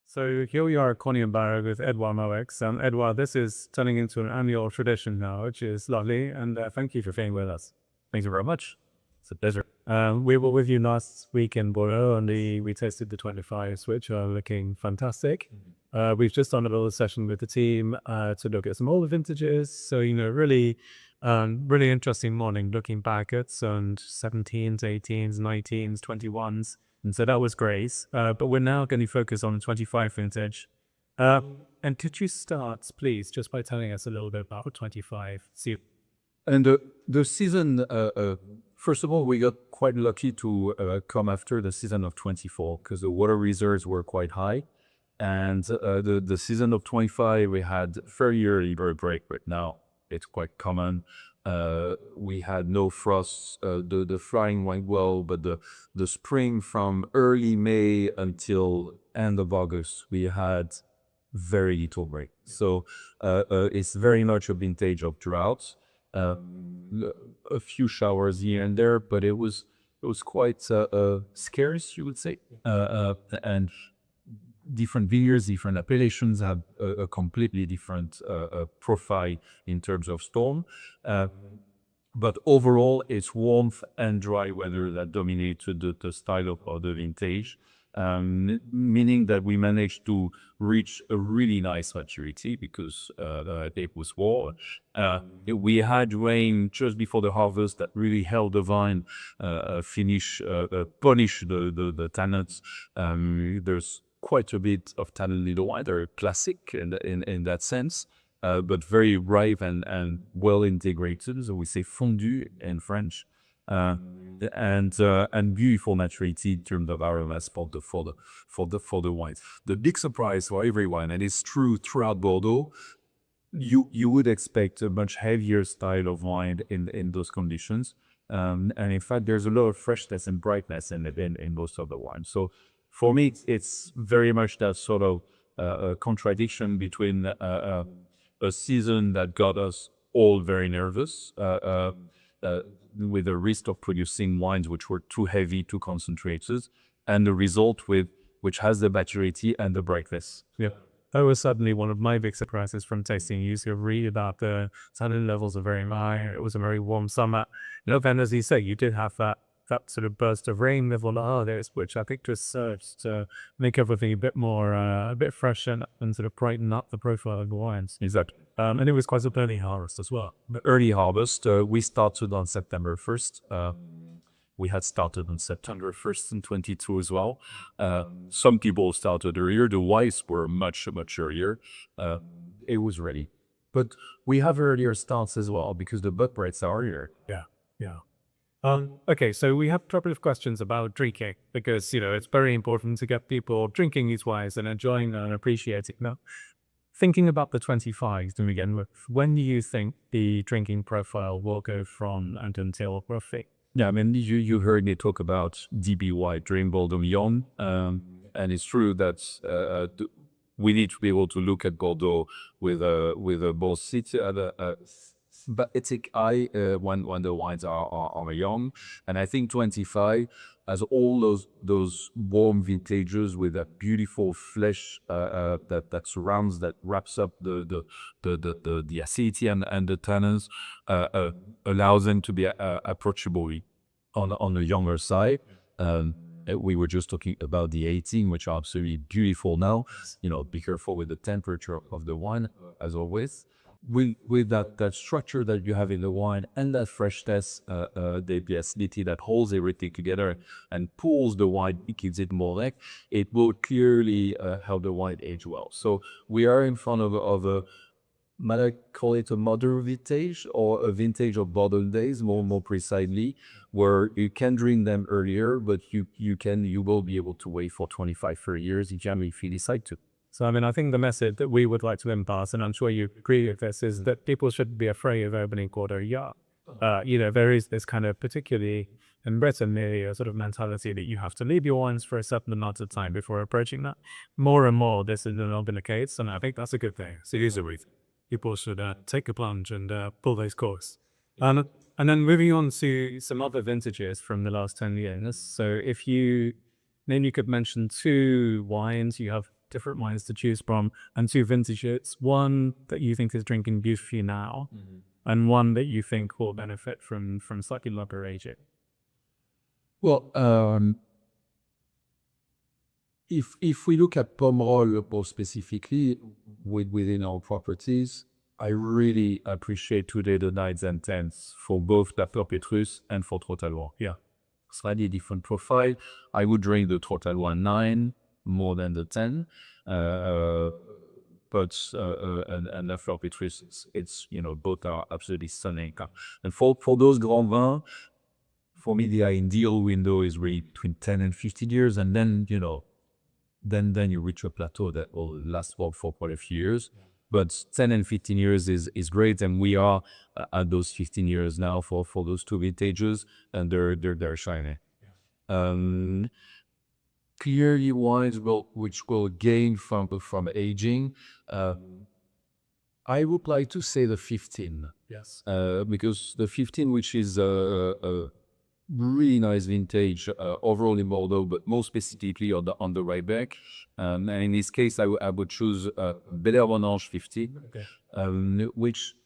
So here we are at Corney and Barrow with Édouard Moueix. Édouard, this is turning into an annual tradition now, which is lovely. And thank you for being with us. Thank you very much. It's a pleasure. We were with you last week in Bordeaux, and we tasted the 25s, which are looking fantastic. We've just done a little session with the team to look at some older vintages. So, really interesting morning looking back at some 17s, 18s, 19s, 21s. And so that was great. But we're now going to focus on the 25 vintage. And could you start, please, just by telling us a little bit about 25? And the season, first of all, we got quite lucky to come after the season of 24 because the water reserves were quite high. And the season of 25, we had very early bird break, but now it's quite common. We had no frost. The flying went well, but the spring from early May until end of August, we had very little break. So it's very much a vintage of droughts. A few showers here and there, but it was quite scarce, you would say. And different vineyards, different appellations have a completely different profile in terms of storm. But overall, it's warmth and dry weather that dominated the style of the vintage, meaning that we managed to reach a really nice maturity because it was warm. We had rain just before the harvest that really helped the vine punish the tannins. There's quite a bit of tannin in the wine. They're classic in that sense, but very ripe and well integrated. So we say fondu in French, and beautiful maturity in terms of aromas for the wines. The big surprise for everyone, and it's true throughout Bordeaux, you would expect a much heavier style of wine in those conditions, and in fact, there's a lot of freshness and brightness in most of the wines. So for me, it's very much that sort of contradiction between a season that got us all very nervous, with the risk of producing wines which were too heavy, too concentrated, and the result which has the maturity and the brightness. Yeah. That was suddenly one of my big surprises from tasting. You used to read about the tannin levels are very high. It was a very warm summer. And as you say, you did have that sort of burst of rain level, which I think just serves to make everything a bit more, a bit fresher and sort of brighten up the profile of the wines. Exactly. And it was quite an early harvest as well. Early harvest, we started on September 1st. We had started on September 1st in 22 as well. Some people started earlier. The wines were much earlier. It was ready. But we have earlier starts as well because the bud breaks are earlier. Yeah. Okay, so we have a couple of questions about drinking because, it's very important to get people drinking these wines and enjoying and appreciating them. Thinking about the 25s to begin with, when do you think the drinking profile will go from and until roughly? Yeah, I mean, you heard me talk about DBY, Dream Bordeaux Young, and it's true that we need to be able to look at Bordeaux with a both ethic eye when the wines are young, and I think 25 has all those warm vintages with that beautiful flesh that surrounds, that wraps up the acidity and the tannins, allows them to be approachable on the younger side. We were just talking about the 18, which are absolutely beautiful now. Be careful with the temperature of the wine, as always. With that structure that you have in the wine and that freshness, the acidity that holds everything together and pulls the wine, it gives it more neck. It will clearly help the wine age well. So we are in front of a, might I call it a modern vintage or a vintage of Bordeaux days, more precisely, where you can drink them earlier, but you will be able to wait for 25, 30 years if you decide to. So, I think the message that we would like to impart, and I'm sure you agree with this, is that people shouldn't be afraid of opening Bordeaux young. There is this kind of, particularly in Britain, a sort of mentality that you have to leave your wines for a certain amount of time before approaching that. More and more, this has not been the case, and I think that's a good thing. So, people should take a plunge and pull those course. And then moving on to some other vintages from the last 10 years. So, if you Then you could mention two wines. You have different wines to choose from, and 2 vintages. One that you think is drinking beautifully now, and one that you think will benefit from slightly longer aging. Well, if we look at Pomerol more specifically within our properties, I really appreciate today the 9s and 10s for both La Petrus and for Trotalois. Yeah. Slightly different profile. I would drink the Trotalois 9 more than the 10. But and La Petrus, it's both are absolutely stunning. And for those Grand Vins, for me the ideal window is really between 10 and 15 years, and then then you reach a plateau that will last for quite a few years. But 10 and 15 years is great, and we are at those 15 years now for those 2 vintages, and they're shiny. Clearly, wines which will gain from aging. I would like to say the 15. Yes. Because the 15, which is a really nice vintage overall in Bordeaux, but more specifically on the Riebeck. And in this case, I would choose Bel-Air Monange 15, which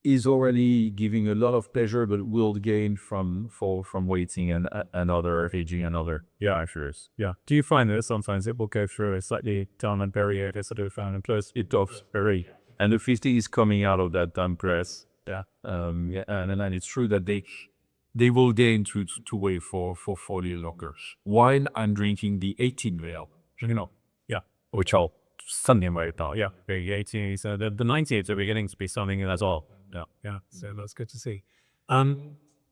is already giving a lot of pleasure, but will gain from waiting and other aging and other. Yeah, sure is. Yeah. Do you find that sometimes it will go through a slightly dominant period, sort of and close? It does very. And the 50 is coming out of that time press. Yeah. And then it's true that they will gain to wait for 40 longer. While I'm drinking the 18 Veil, Yeah. which I'll Something right now. Yeah. The 80s. So the 90s are beginning to be something as well. Yeah. Yeah. So that's good to see.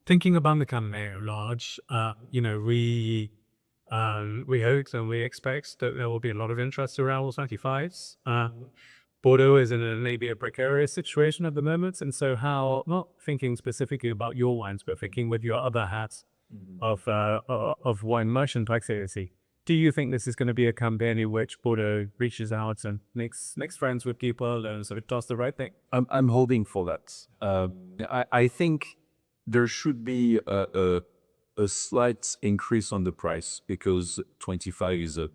Thinking about the Cabernet at large, we hope and we expect that there will be a lot of interest around all 25s. Bordeaux is in maybe a precarious situation at the moment, and so how, not thinking specifically about your wines, but thinking with your other hats of wine merchant activity, do you think this is going to be a campaign in which Bordeaux reaches out and makes friends with people and sort of does the right thing? I'm holding for that. I think there should be a slight increase on the price, because 25 is a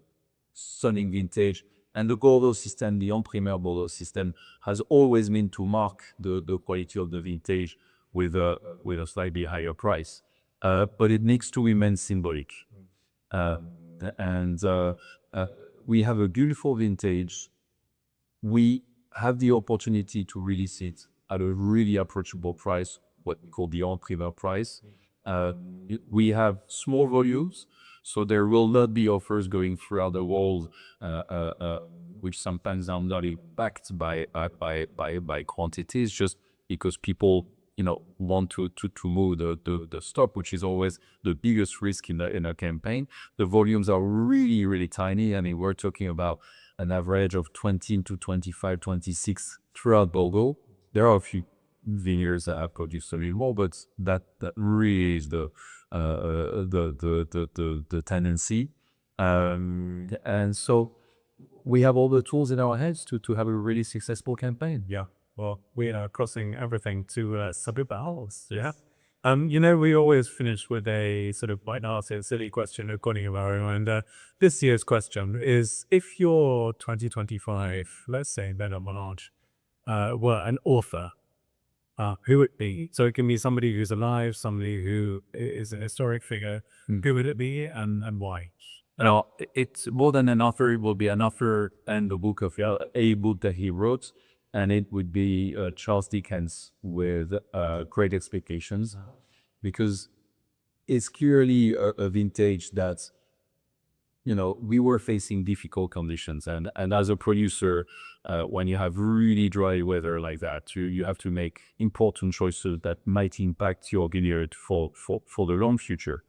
stunning vintage. And the Bordeaux system, the Primeur Bordeaux system, has always been to mark the quality of the vintage with a slightly higher price. But it needs to remain symbolic. We have a beautiful vintage. We have the opportunity to release it at a really approachable price, what we call the Primeur price. We have small volumes, so there will not be offers going throughout the world, which sometimes are not backed by quantities, just because people want to move the stock, which is always the biggest risk in a campaign. The volumes are really, really tiny. I mean, we're talking about an average of 20 to 25, 26 throughout Bordeaux. There are a few vineyards that have produced a little more, but that really is the tendency. And so we have all the tools in our heads to have a really successful campaign. Yeah. Well, we are crossing everything to Sabibals. Yeah. We always finish with a sort of light-hearted, silly question of Corney, and this year's question is: if your 2025, let's say Bel-Air Monange, were an author, who would it be? So it can be somebody who's alive, somebody who is a historic figure. Who would it be, and why? Now, it's more than an author. It will be an author and a book that he wrote, and it would be Charles Dickens with Great Expectations, because it's clearly a vintage that, we were facing difficult conditions, and as a producer, when you have really dry weather like that, you have to make important choices that might impact your vineyard for the long future.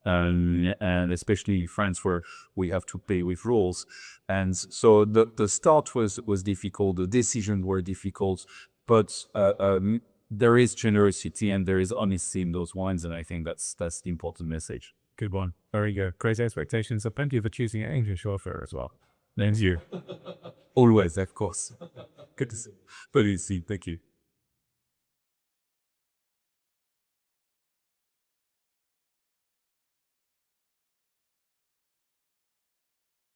And especially in France, where we have to pay with rules. And so the start was difficult, the decisions were difficult, but there is generosity and there is honesty in those wines, and I think that's the important message. Good one. Very good. Great Expectations. So thank you for choosing an English author as well. Thank you. Always, of course. Good to see you. But you see, thank you.